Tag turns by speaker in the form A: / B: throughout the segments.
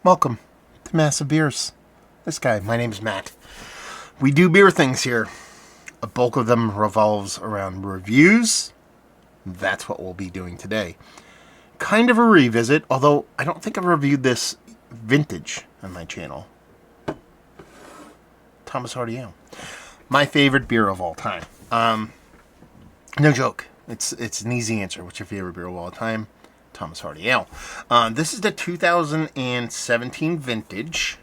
A: Welcome to Massive Beers. My name's Matt. We do beer things here. A bulk of them revolves around reviews. That's what we'll be doing today. Kind of a revisit, although I don't think I've reviewed this vintage on my channel. Thomas Hardy Ale. My favorite beer of all time. No joke. It's an easy answer. What's your favorite beer of all time? Thomas Hardy Ale. This is the 2017 vintage.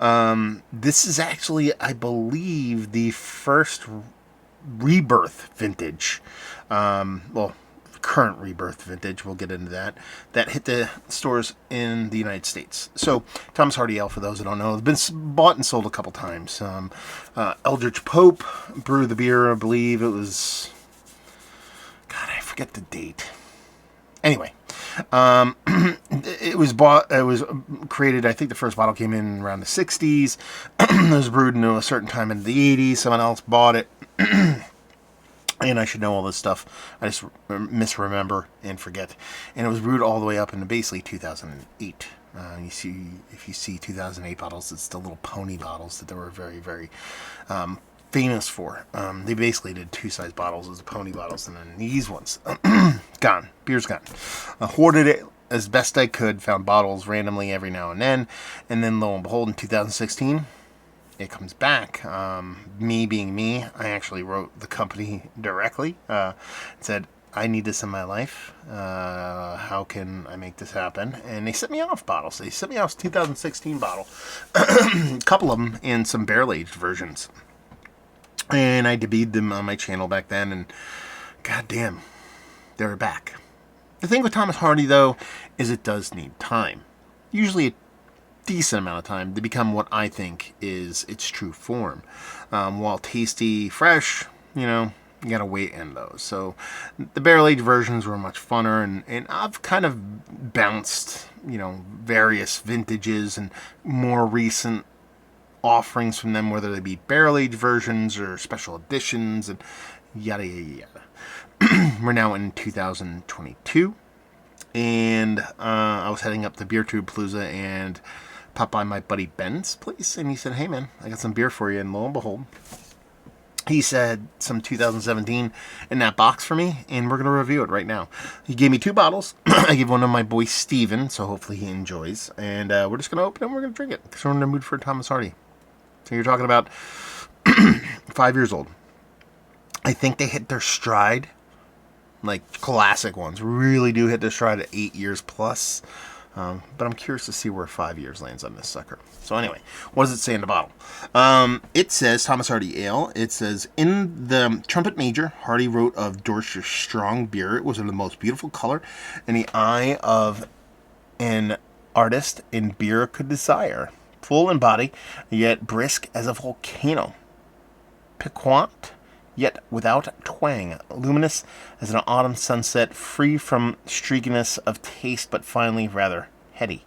A: This is actually, I believe, the first rebirth vintage. Current rebirth vintage. We'll get into that. That hit the stores in the United States. So, Thomas Hardy Ale, for those who don't know, has been bought and sold a couple times. Eldridge Pope brewed the beer. I believe it was... God, I forget the date. Anyway, it was created, I think the first bottle came in around the 60s. It was brewed in a certain time in the 80s. Someone else bought it. And I should know all this stuff. I just misremember and forget. And it was brewed all the way up into basically 2008. If you see 2008 bottles, it's the little pony bottles that they were very, very famous for. They basically did two-size bottles as the pony bottles, and then these ones, gone. Beer's gone. Hoarded it as best I could, found bottles randomly every now and then lo and behold, in 2016, it comes back. Me being me, I actually wrote the company directly, said, I need this in my life. How can I make this happen? And they sent me off bottles. They sent me off 2016 bottle. A couple of them in some barrel-aged versions. And I debuted them on my channel back then, and goddamn, they were back. The thing with Thomas Hardy, though, is it does need time. Usually a decent amount of time to become what I think is its true form. While tasty, fresh, you gotta wait in those. So the barrel-aged versions were much funner, and I've kind of bounced, various vintages and more recent offerings from them, whether they be barrel-aged versions or special editions and yada yada yada. We're now in 2022, and I was heading up to Beer Tube Palooza and popped by my buddy Ben's place, and he said, hey man, I got some beer for you. And lo and behold, he said some 2017 in that box for me, and we're going to review it right now. He gave me 2 bottles. I gave one to my boy Steven, so hopefully he enjoys, and we're just going to open it and we're going to drink it because we're in the mood for Thomas Hardy. So you're talking about 5 years old. I think they hit their stride, like classic ones, really do hit their stride at 8 years plus. But I'm curious to see where 5 years lands on this sucker. So anyway, what does it say in the bottle? It says Thomas Hardy Ale. It says, in the Trumpet Major, Hardy wrote of Dorsetshire strong beer. It was of the most beautiful color in the eye of an artist in beer could desire. Full in body, yet brisk as a volcano. Piquant, yet without twang. Luminous as an autumn sunset, free from streakiness of taste, but finally rather heady.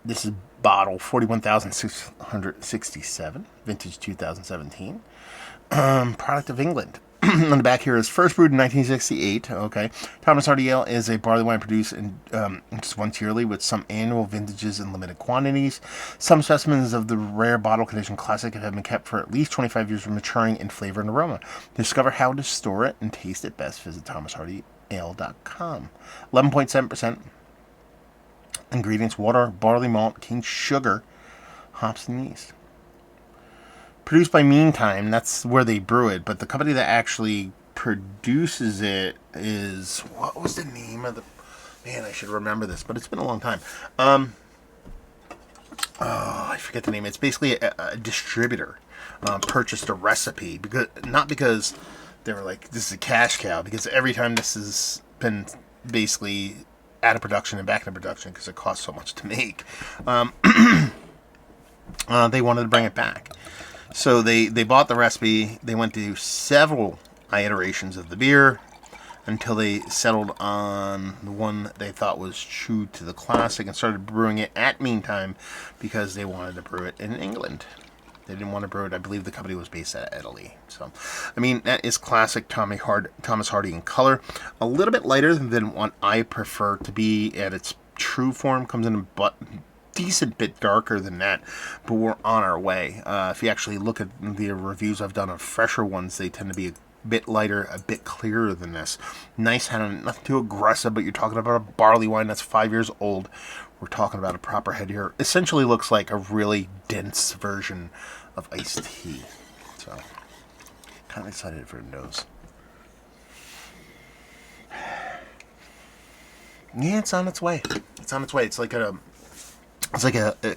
A: This is bottle 41,667, vintage 2017. Product of England. On the back here is first brewed in 1968. Okay, Thomas Hardy Ale is a barley wine produced in just once yearly with some annual vintages in limited quantities. Some specimens of the rare bottle condition classic have been kept for at least 25 years, maturing in flavor and aroma. To discover how to store it and taste it best, visit thomashardyale.com. 11.7%. Ingredients: water, barley malt, cane sugar, hops, and yeast. Produced by Meantime, that's where they brew it, but the company that actually produces it is, what was the name of the, man, I should remember this, but it's been a long time. I forget the name. It's basically a distributor purchased a recipe, not because they were like, this is a cash cow, because every time this has been basically out of production and back into production because it costs so much to make, they wanted to bring it back. So they bought the recipe. They went through several iterations of the beer until they settled on the one they thought was true to the classic and started brewing it at Meantime because they wanted to brew it in England. They didn't want to brew it. I believe the company was based out of Italy. So, I mean, that is classic Thomas Hardy in color. A little bit lighter than what I prefer to be at its true form. Comes in decent bit darker than that, but we're on our way. If you actually look at the reviews I've done of fresher ones, they tend to be a bit lighter, a bit clearer than this. Nice, nothing too aggressive, but you're talking about a barley wine that's 5 years old. We're talking about a proper head here. Essentially looks like a really dense version of iced tea. So, kind of excited for a nose. Yeah, it's on its way. It's on its way. It's like a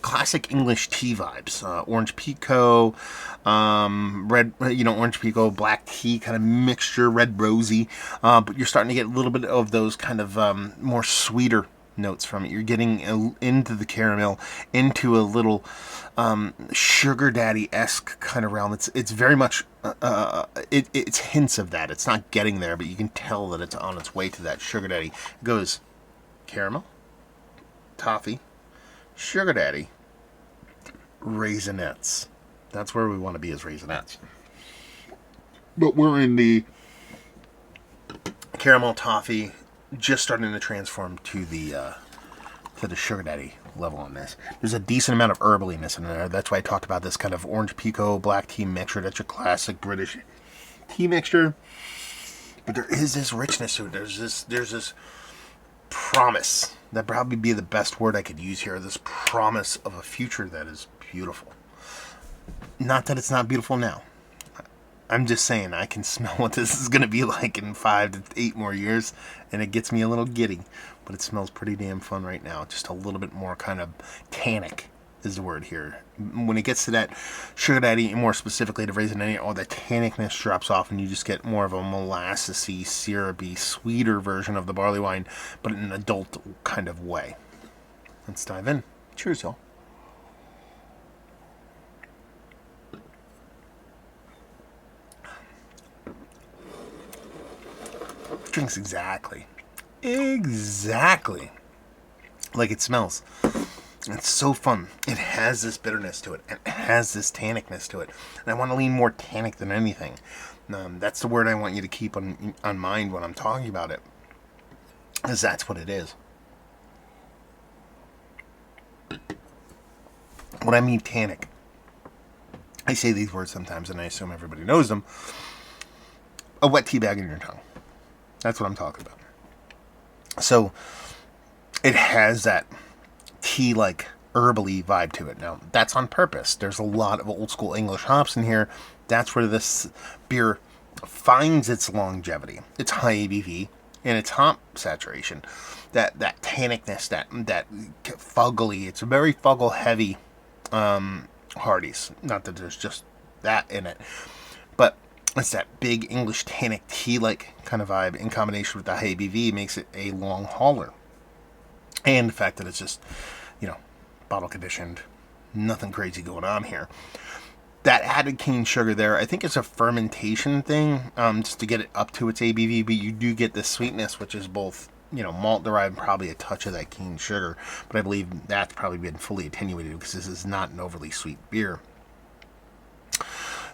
A: classic English tea vibes. Orange pekoe, red, orange pekoe, black tea kind of mixture, red rosy. But you're starting to get a little bit of those kind of more sweeter notes from it. You're getting into the caramel, into a little sugar daddy-esque kind of realm. It's very much it's hints of that. It's not getting there, but you can tell that it's on its way to that sugar daddy. It goes caramel, toffee, sugar daddy, raisinets. That's where we want to be, as raisinets. But we're in the caramel, toffee, just starting to transform to the sugar daddy level on this. There's a decent amount of herbaliness in there. That's why I talked about this kind of orange pekoe, black tea mixture. That's your classic British tea mixture. But there is this richness to it. There's this promise. That'd probably be the best word I could use here. This promise of a future that is beautiful. Not that it's not beautiful now. I'm just saying I can smell what this is going to be like in 5 to 8 more years, and it gets me a little giddy. But it smells pretty damn fun right now. Just a little bit more kind of tannic is the word here. When it gets to that sugar daddy, and more specifically the raisinette, all that tannicness drops off, and you just get more of a molassesy, syrupy, sweeter version of the barley wine, but in an adult kind of way. Let's dive in. Cheers, y'all. Drinks exactly like it smells. It's so fun. It has this bitterness to it, and it has this tannicness to it. And I want to lean more tannic than anything. That's the word I want you to keep on mind when I'm talking about it, because that's what it is. When I mean tannic, I say these words sometimes, and I assume everybody knows them. A wet tea bag in your tongue. That's what I'm talking about. So, it has that tea-like herbally vibe to it. Now, that's on purpose. There's a lot of old school English hops in here. That's where this beer finds its longevity. It's high ABV and its hop saturation. That tannicness, that fuggly. It's a very fuggle heavy Hardy's. Not that there's just that in it, but it's that big English tannic tea-like kind of vibe in combination with the high ABV makes it a long hauler. And the fact that it's just, bottle conditioned, nothing crazy going on here. That added cane sugar there, I think it's a fermentation thing, just to get it up to its ABV, but you do get the sweetness, which is both, malt derived, probably a touch of that cane sugar, but I believe that's probably been fully attenuated because this is not an overly sweet beer.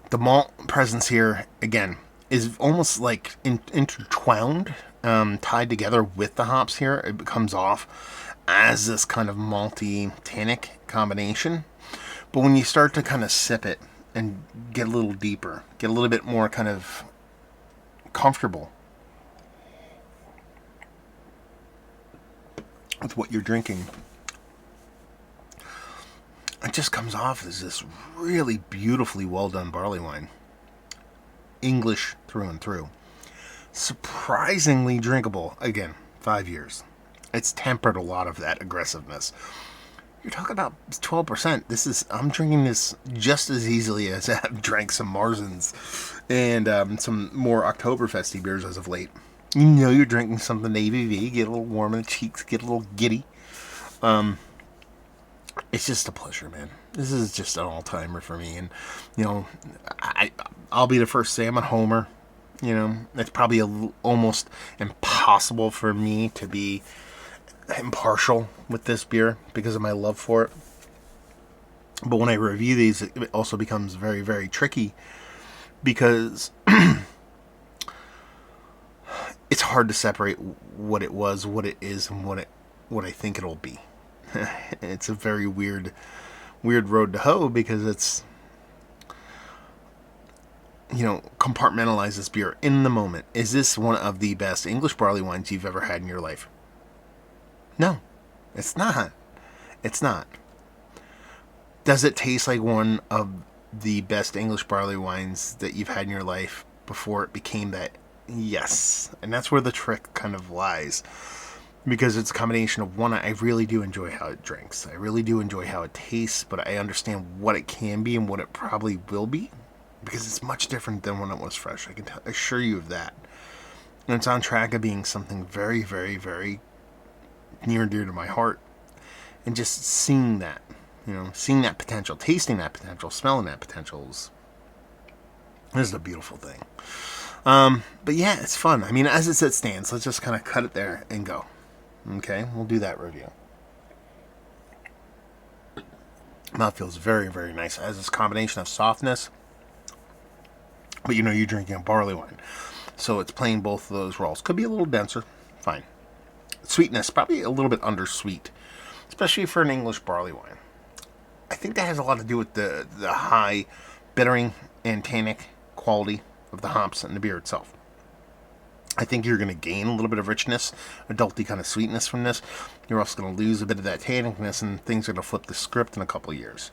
A: The malt presence here, again, is almost like intertwined, tied together with the hops here. It comes off as this kind of malty, tannic combination. But when you start to kind of sip it and get a little deeper, get a little bit more kind of comfortable with what you're drinking, it just comes off as this really beautifully well done barley wine. English through and through. Surprisingly drinkable. Again, 5 years. It's tempered a lot of that aggressiveness. You're talking about 12%. I'm drinking this just as easily as I've drank some Marzens and some more Oktoberfesty beers as of late. You're drinking something ABV, get a little warm in the cheeks, get a little giddy. It's just a pleasure, man. This is just an all-timer for me. And, I'll be the first to say I'm a homer. It's probably almost impossible for me to be impartial with this beer because of my love for it. But when I review these, it also becomes very, very tricky because it's hard to separate what it was, what it is, and what I think it'll be. it's a very weird road to hoe, because it's, compartmentalize this beer in the moment. Is this one of the best English barley wines you've ever had in your life? No, it's not. It's not. Does it taste like one of the best English barley wines that you've had in your life before it became that? Yes. And that's where the trick kind of lies. Because it's a combination of, one, I really do enjoy how it drinks. I really do enjoy how it tastes, but I understand what it can be and what it probably will be, because it's much different than when it was fresh. I can assure you of that. And it's on track of being something very, very, very near and dear to my heart. And just seeing that, seeing that potential, tasting that potential, smelling that potential is a beautiful thing. But yeah, it's fun. I mean, as it stands, let's just kind of cut it there and go. Okay, we'll do that review. Mouth feels very, very nice. It has this combination of softness, but you're drinking a barley wine, so it's playing both of those roles. Could be a little denser, fine. Sweetness, probably a little bit undersweet, especially for an English barley wine. I think that has a lot to do with the high bittering and tannic quality of the hops and the beer itself. I think you're going to gain a little bit of richness, adulty kind of sweetness from this. You're also going to lose a bit of that tannicness, and things are going to flip the script in a couple of years.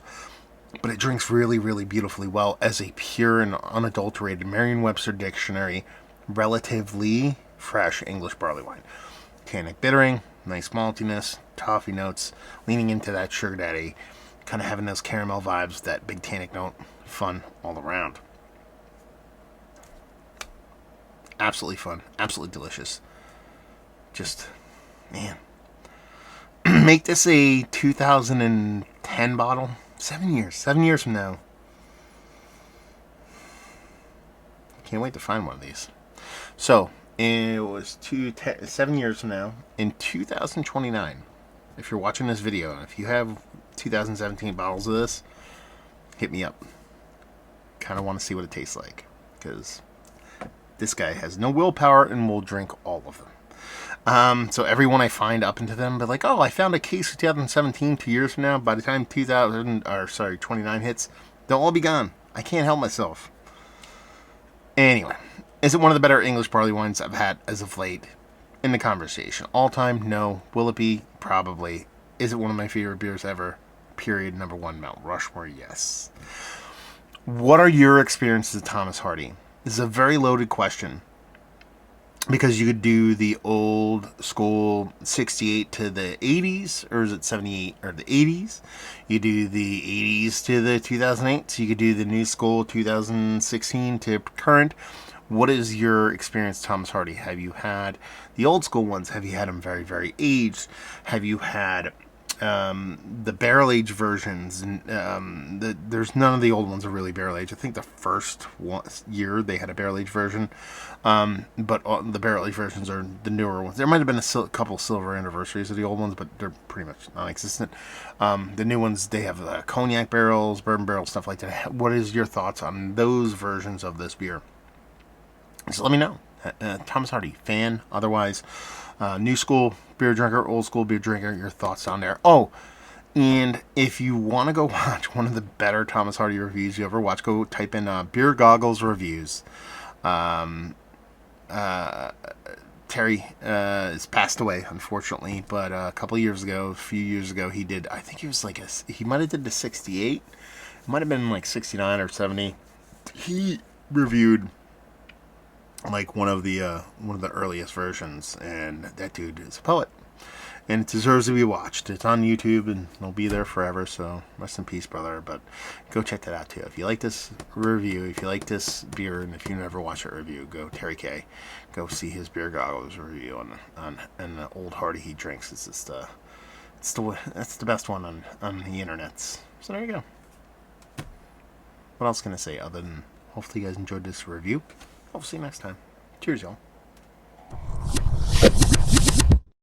A: But it drinks really, really beautifully well as a pure and unadulterated Merriam-Webster dictionary, relatively fresh English barley wine. Tannic bittering, nice maltiness, toffee notes, leaning into that sugar daddy, kind of having those caramel vibes, that big tannic note, fun all around. Absolutely fun. Absolutely delicious. Just, man. Make this a 2010 bottle. 7 years. 7 years from now. Can't wait to find one of these. So, it was 7 years from now. In 2029. If you're watching this video, and if you have 2017 bottles of this, hit me up. Kind of want to see what it tastes like. Because this guy has no willpower and will drink all of them. So everyone I find up into them, but like, oh, I found a case of 2017 2 years from now. By the time 29 hits, they'll all be gone. I can't help myself. Anyway, is it one of the better English barley wines I've had as of late? In the conversation. All time? No. Will it be? Probably. Is it one of my favorite beers ever? Period. Number one, Mount Rushmore? Yes. What are your experiences with Thomas Hardy? This is a very loaded question, because you could do the old school 68 to the 80s, or is it 78 or the 80s? You do the 80s to the 2008, so you could do the new school 2016 to current. What is your experience, Thomas Hardy? Have you had the old school ones? Have you had them very, very aged? Have you had the barrel aged versions? There's none of the old ones are really barrel aged. I think the first year they had a barrel aged version, but the barrel aged versions are the newer ones. There might have been a couple silver anniversaries of the old ones, but they're pretty much non-existent. The new ones, they have cognac barrels, bourbon barrels, stuff like that. What is your thoughts on those versions of this beer? So let me know. Thomas Hardy, fan, otherwise, new school beer drinker, old school beer drinker, your thoughts on there. Oh, and if you want to go watch one of the better Thomas Hardy reviews you ever watch, go type in Beer Goggles Reviews. Terry has passed away, unfortunately, but a few years ago, he did, I think he was like, he might have did the 68. It might have been like 69 or 70. He reviewed like one of the earliest versions, and that dude is a poet, and it deserves to be watched. It's on YouTube and it'll be there forever, so rest in peace, brother. But go check that out too. If you like this review, if you like this beer, and if you never watch a review, go Terry K. Go see his Beer Goggles review on the old Hardy he drinks. It's just that's the best one on the internets. So there you go. What else can I say other than hopefully you guys enjoyed this review? I'll see you next time. Cheers, y'all.